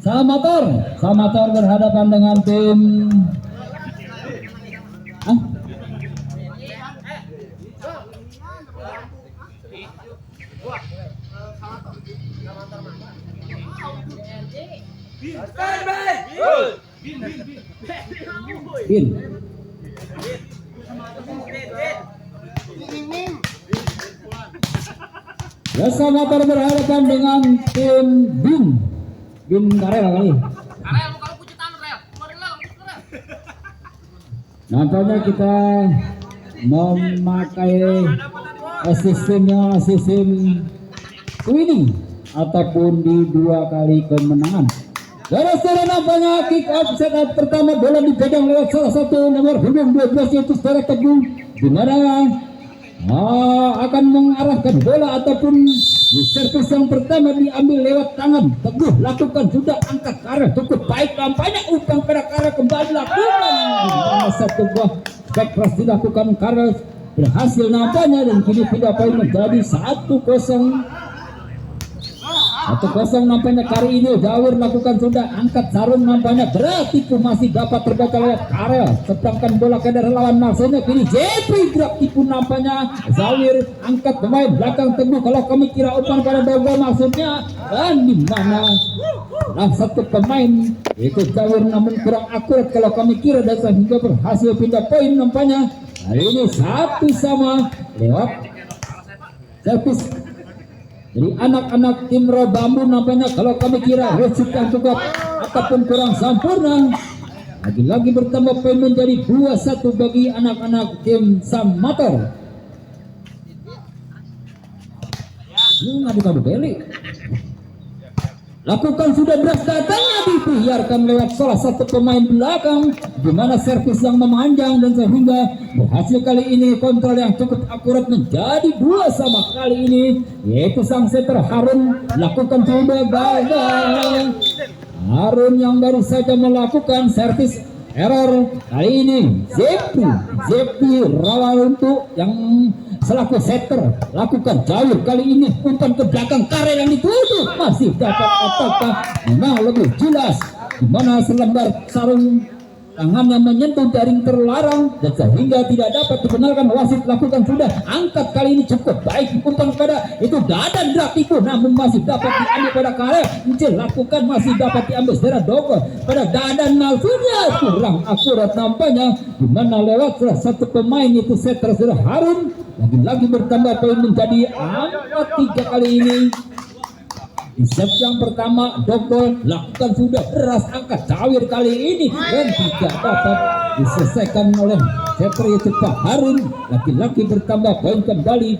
Samator berhadapan dengan tim Bin. Samator berhadapan dengan tim Bin. Bin Karel kali. Nampaknya kita memakai sistem winning ataupun di 2 kali kemenangan. Saudara nampaknya kick off set up pertama bola dipegang lewat salah satu nomor punggung 12 yaitu Saudara Teguh, di mana akan mengarahkan bola ataupun servis yang pertama diambil lewat tangan Teguh, lakukan sudah angkat ke arah cukup baik nampaknya umpan ke arah kembali lakukan di mana satu buah back cross dilakukan karena berhasil nampaknya dan kini pindah poin menjadi 1-0 nampaknya kali ini Zawir lakukan sudah angkat sarung nampaknya berarti masih dapat terbaca lewat Karel, sedangkan bola ke daerah lawan maksudnya kini Jeffrey gerak tipu nampaknya Zawir angkat pemain belakang Teguh kalau kami kira umpan pada Dogo maksudnya dan di mana satu pemain itu Zawir namun kurang akurat kalau kami kira dan sehingga berhasil pindah poin nampaknya hari ini 1-1 lewat servis. Jadi anak-anak tim Robambu nampaknya kalau kami kira resip yang cukup ataupun kurang sempurna lagi-lagi bertambah poin menjadi 2-1 bagi anak-anak tim Samator. Ngadu-ngadu beli. Lakukan sudah deras datangnya dibiarkan lewat salah satu pemain belakang di mana servis yang memanjang dan sehingga berhasil kali ini kontrol yang cukup akurat menjadi 2-2 kali ini yaitu sang setter Harun lakukan coba gagal. Harun yang baru saja melakukan servis error kali ini Zepi rawa untuk yang selaku setter lakukan jauh kali ini umpan ke belakang Karel yang dituduh masih dapat apakah memang lebih jelas di mana selembar sarung tangannya menyentuh jaring terlarang dan sehingga tidak dapat dibenarkan wasit lakukan sudah angkat kali ini cukup baik umpan pada itu Dadan Drakiku namun masih dapat diambil pada Karel lakukan masih dapat diambil Saudara Dogo pada Dadan maksudnya kurang akurat nampaknya di mana lewat salah satu pemain itu setter Saudara Harun lagi-lagi bertambah poin menjadi 4-3 kali ini. Di set yang pertama Dogo lakukan sudah keras angkat Zawir kali ini dan tidak dapat diselesaikan oleh setter itu Pak Harun lagi-lagi bertambah poin kembali.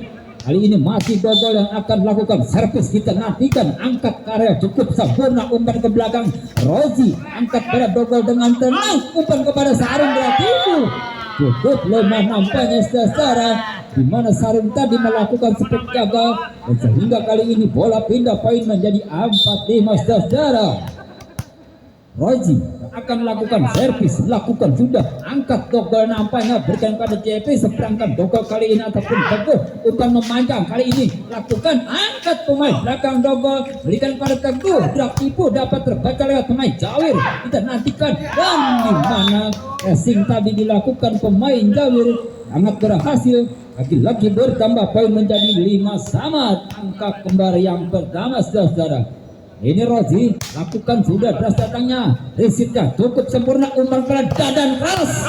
Kali ini masih Dogo yang akan lakukan servis kita nantikan angkat karya cukup sempurna umpan ke belakang Rozi angkat pada Dogo dengan tenang umpan kepada Sarung berarti itu cukup lemah nampaknya secara di mana Sarung tadi melakukan spek gagal dan sehingga kali ini bola pindah poin menjadi 4-5 saudara. Rozi akan melakukan servis lakukan sudah angkat Dogo nampaknya berikan pada JP sedangkan Dogo kali ini ataupun Teguh umpan memanjang kali ini lakukan angkat pemain belakang Dogo berikan pada Teguh drag tipu dapat terbaca lewat pemain Zawir kita nantikan dan di mana racing tadi dilakukan pemain Zawir sangat berhasil lagi-lagi bertambah poin menjadi 5 sama angka kembar yang pertama saudara. Ini Rozi lakukan sudah deras datangnya resipnya cukup sempurna umpan pada Dadan keras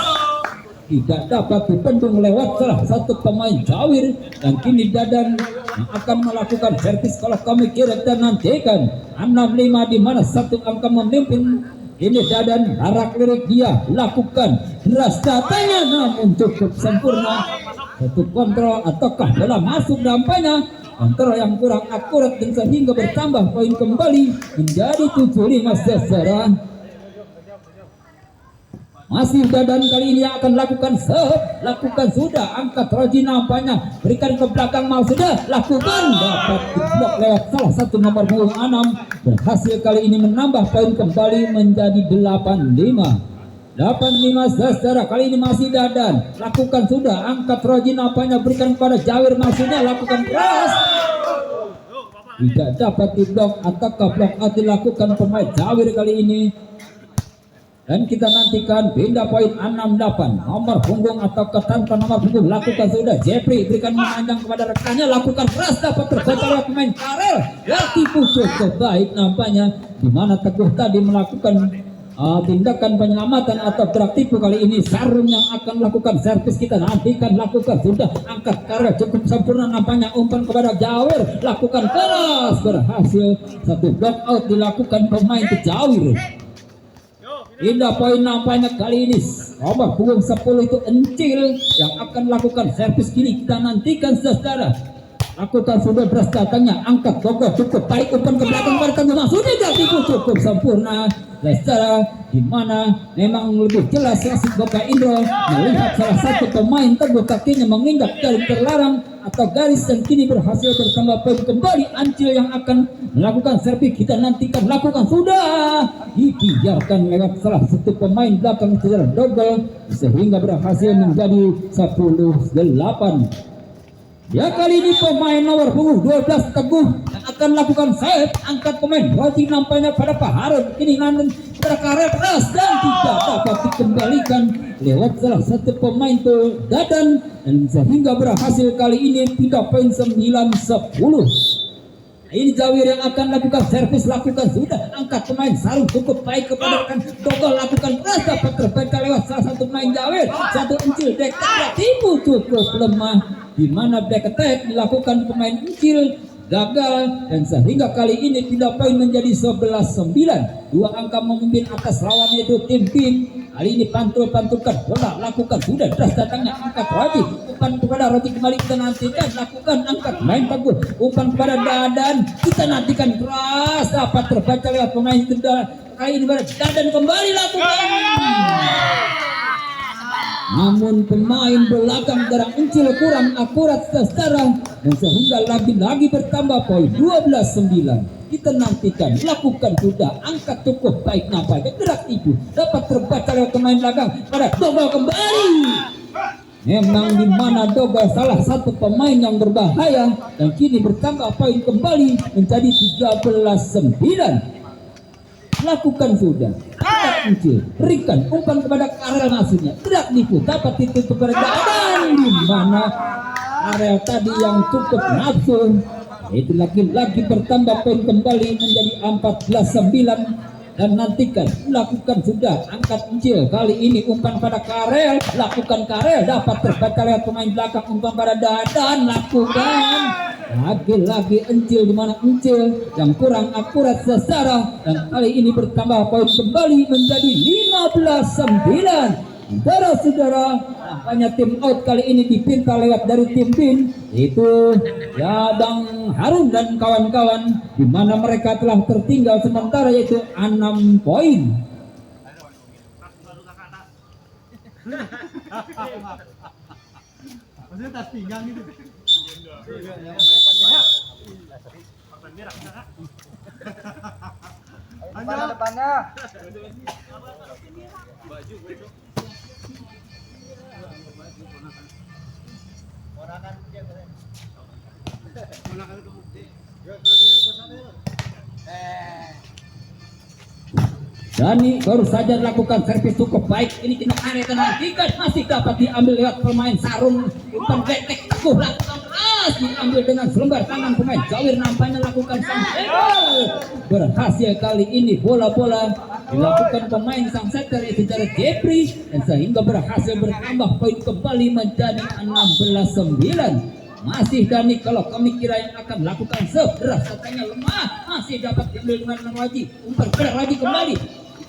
tidak dapat dibendung lewat salah satu pemain Zawir dan kini Dadan yang akan melakukan servis kalau kami kira dan nantikan 6-5 di mana satu angka memimpin. Ini Dadan harak lirik dia lakukan deras datanya namun cukup sempurna satu kontrol ataukah bola masuk nampaknya kontrol yang kurang akurat dan sehingga bertambah poin kembali menjadi 7-5 saudara. Masih Dadan kali ini akan lakukan lakukan sudah angkat Roji nampaknya berikan ke belakang mau sudah lakukan dapat diblok lewat salah satu nomor punggung 6 berhasil kali ini menambah poin kembali menjadi 8-5 saudara. Kali ini masih Dadan lakukan sudah angkat Roji nampaknya berikan kepada Jawir maksudnya lakukan keras tidak dapat diblok atau blok out dilakukan pemain Jawir kali ini. Dan kita nantikan beda poin 68 nomor punggung atau tanpa nomor punggung lakukan sudah. Jeffrey berikan memanjang kepada rekannya, lakukan keras, dapat terbaca oleh pemain Karel. Ya tipu cukup baik nampaknya, dimana Teguh tadi melakukan tindakan penyelamatan atau gerak tipu. Kali ini Sarung yang akan melakukan servis, kita nantikan lakukan sudah. Angkat Karel cukup sempurna nampaknya, umpan kepada Jawir, lakukan keras, berhasil. Satu block out dilakukan pemain Jawir. Indah poin nampaknya kali ini nomor punggung 10 itu Encil yang akan lakukan servis kini. Kita nantikan saudara, lakukan sudah beras datangnya, angkat Gogo cukup baik, umpan ke belakang pada tengah sudah jadi cukup sempurna. Saudara, di mana memang lebih jelas wasit Bapak Indro melihat salah satu pemain Teguh kakinya menginjak garis terlarang atau garis, dan kini berhasil bertambah poin kembali. Ancil yang akan melakukan servis, kita nantikan lakukan sudah, dibiarkan lewat salah satu pemain belakang secara double sehingga berhasil menjadi 10-8. Ya kali ini pemain nomor punggung 12 Teguh yang akan lakukan save, angkat pemain Roji nampaknya pada Pak Harun, kini nanti pada Karel keras dan tidak dapat dikembalikan lewat salah satu pemain itu Dadan, dan sehingga berhasil kali ini pindah poin 9-10. Ini Jawir yang akan lakukan servis, lakukan sudah, angkat pemain Sarung cukup baik kepada rekan Dogol, lakukan keras, dapat terbaca lewat salah satu pemain Jawir. Satu Encil dek tipu cukup lemah, di mana back attack dilakukan pemain Encil gagal, dan sehingga kali ini pindah poin menjadi 11-9. Dua angka memimpin atas lawannya itu tim Pin. Kali ini pantulkan bola, lakukan sudah deras datangnya, angkat Roji, umpan kepada Roji kembali, kita nantikan lakukan angkat main Teguh, umpan kepada Dadan, kita nantikan keras, dapat terbaca lewat pemain Dadan. Kali ini Dadan kembali lakukan, namun pemain belakang Garang Encil kurang akurat saudara, dan sehingga lagi-lagi bertambah poin 12-9. Kita nantikan lakukan sudah, angkat cukup baik nampaknya, gerak tipu dapat terbaca lewat pemain belakang pada Dogol kembali. Memang di mana Dogol salah satu pemain yang berbahaya, dan kini bertambah poin kembali menjadi 13-9. Lakukan sudah, angkat Encil, berikan umpan kepada Karel, maksudnya gerak tipu dapat ditutup kepada Dadan, di mana Karel tadi yang cukup nafsu itu lagi-lagi bertambah poin kembali menjadi 14-9. Dan nantikan lakukan sudah, angkat Encil, kali ini umpan pada Karel, lakukan Karel, dapat terbaca lewat pemain belakang, umpan pada Dadan, lakukan lagi-lagi Encil, di mana Encil yang kurang akurat secara, dan kali ini bertambah poin kembali menjadi 15-9. Saudara-saudara, nampaknya tim out kali ini dipinta lewat dari tim Pin, itu ya Bang Harun dan kawan-kawan, di mana mereka telah tertinggal sementara yaitu 6 poin. Maksudnya tas pinggang gitu. Depannya. Dani baru saja lakukan servis cukup baik, ini kita nantikan masih dapat diambil lewat pemain Sarung, umpan betek Teguh lakukan keras, diambil dengan selembar tangan pemain Jawir, nampaknya lakukan sang berhasil kali ini bola-bola dilakukan pemain sang setter yaitu Jeffrey, dan sehingga berhasil bertambah poin kembali menjadi 16-9. Masih Dani, kalau kami kira yang akan lakukan seberas katanya lemah, masih dapat diambil dengan Raji, umpan gerak Raji kembali,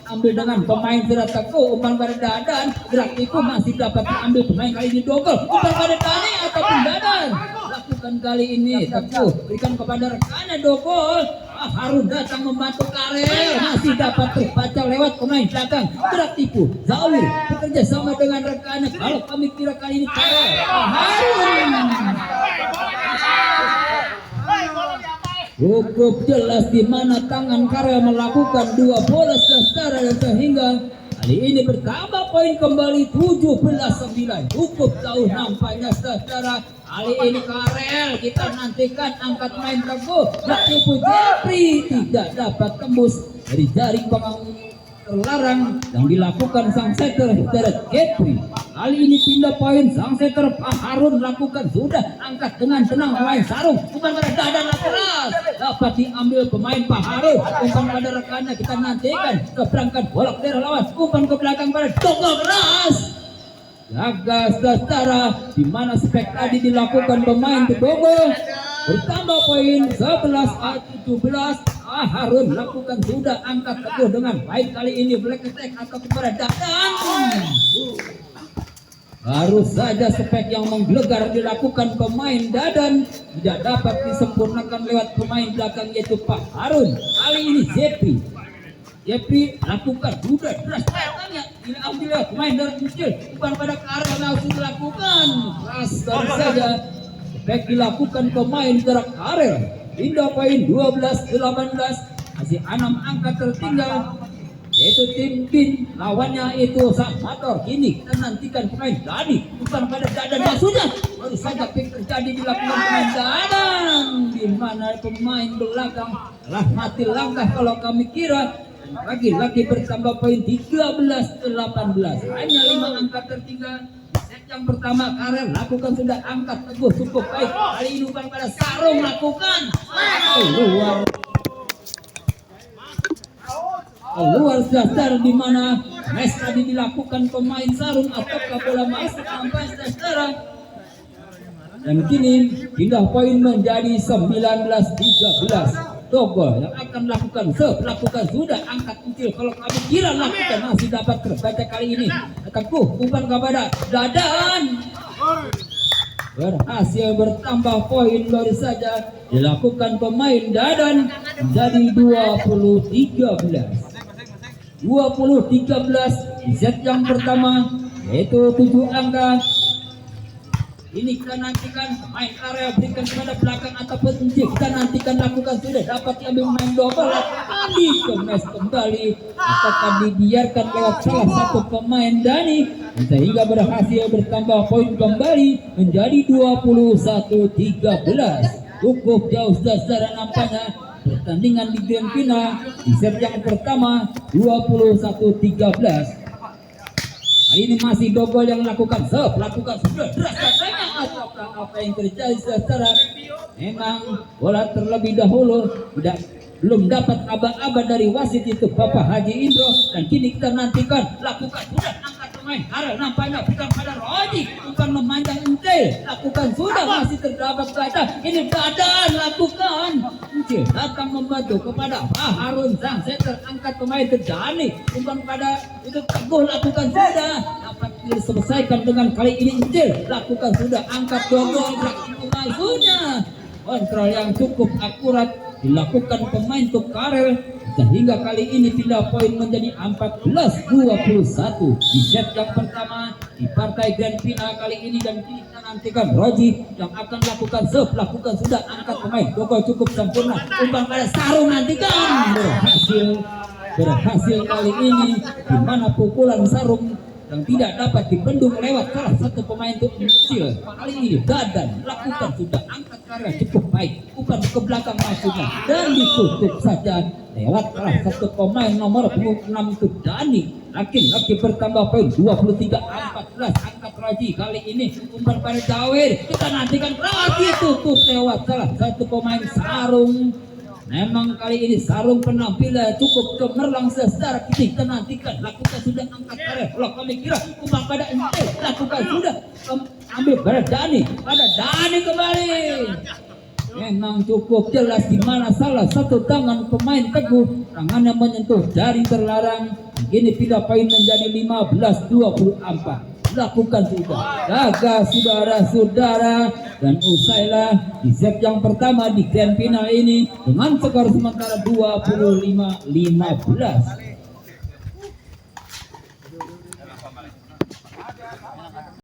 ambil dengan pemain gerak Teguh, umpan pada Dadan, gerak itu masih dapat diambil pemain kali ini Dogol, umpan pada Dani ataupun Dadan, lakukan kali ini Teguh, berikan kepada rekannya Dogol. Harun datang membantu Karel, masih dapat terbaca lewat pemain belakang, gerak tipu Zawir bekerja sama dengan rekannya, kalau kami kira kali ini Karel Harun cukup jelas di mana tangan Karel melakukan 2 bola secara, dan sehingga kali ini bertambah poin kembali 17-9. Cukup jauh nampaknya secara Kali ini Karel kita nantikan angkat main teguh. Yaitu Jeffrey tidak dapat tembus dari jaring pengang terlarang yang dilakukan sang setter Derek Jeffrey. Kali ini pindah poin sang setter Pak Harun lakukan sudah angkat dengan tenang pemain sarung umpan pada dada keras dapat diambil pemain Pak Harun umpan pada rekannya kita nantikan keberangkat bola ke daerah lawan umpan ke belakang pada Dogol keras jaga setara di mana spek tadi dilakukan pemain Dogol bertambah poin 11-17. Harun lakukan sudah angkat teguh dengan baik kali ini black attack atau kepada Dadan. Baru saja spek yang menggelegar dilakukan pemain Dadan tidak dapat disempurnakan lewat pemain belakang yaitu Pak Harun. Kali ini Jeffrey lakukan sudah keras tangannya diambil lewat pemain dari kecil bukan pada Karel langsung dilakukan keras baru saja spek dilakukan pemain gerak Karel. Pindah poin 12-18 masih 6 angka tertinggal yaitu tim Bin lawannya itu sang motor. Kini kita nantikan pemain Dani bukan pada Dadan yang sudah baru saja pick terjadi dilakukan pemain Dadan di mana pemain belakang telah mati langkah kalau kami kira lagi-lagi bertambah poin 13-18 hanya 5 angka tertinggal. Yang pertama Karel lakukan sudah angkat teguh cukup baik kali ini bukan pada sarung lakukan luar dasar di mana mes tadi dilakukan pemain sarung ataukah bola masuk sampai dasar dan kini pindah poin menjadi 19-13. Dogol yang akan lakukan sudah angkat kecil kalau kami kira lakukan masih dapat terbaca kali ini teguh umpan kepada Dadan berhasil bertambah poin baru saja dilakukan pemain Dadan menjadi 20-13 di set yang pertama yaitu 7 angka. Ini kita nantikan main area berikan kepada belakang ataupun kunci kita nantikan lakukan sudah dapat diambil main double kali kemes kembali ataukah dibiarkan lewat salah satu pemain Dani sehingga berhasil bertambah poin kembali menjadi 21-13. Cukup jauh dasar nampaknya pertandingan di grand final di set yang pertama 21-13. Kali ini masih Dogol yang lakukan sudah deras katanya ataukah apa yang terjadi secara memang bola terlebih dahulu belum dapat aba-aba dari wasit itu Bapak Haji Indro dan kini kita nantikan lakukan sudah angkat pemain Karel nampaknya bukan pada Roji bukan memanjang entil lakukan sudah masih terdapat kata ini Dadan lakukan datang membantu kepada Pak Harun sang setter angkat pemain terjani bukan pada itu teguh lakukan sudah dapat diselesaikan dengan kali ini entil lakukan sudah angkat Dogol lakukan sudah kontrol yang cukup akurat dilakukan pemain Karel sehingga kali ini pindah poin menjadi 14-21 di set yang pertama di partai grand final kali ini dan kita nantikan Roji yang akan lakukan sudah angkat pemain Dogol cukup sempurna umpan pada sarung nantikan berhasil kali ini di mana pukulan sarung yang tidak dapat dibendung lewat salah satu pemain kecil kali ini Dadan lakukan sudah angkat karya cukup baik bukan ke belakang maksudnya dan ditutup saja lewat salah satu pemain nomor 26 itu Dani laki-laki bertambah poin 23-14 angkat Raji kali ini umpan pada Dawir kita nantikan Raji tutup lewat salah satu pemain sarung. Memang kali ini sarung penampilan cukup cemerlang secara kita nantikan lakukan sudah angkat karya kalau kami kira umpan pada ente lakukan sudah ambil pada Dani kembali memang cukup jelas di mana salah satu tangan pemain Teguh tangannya menyentuh jaring terlarang ini pindah poin menjadi 15-24 lakukan sudah jaga saudara-saudara dan usailah di set yang pertama di grand final ini dengan skor sementara 25-15.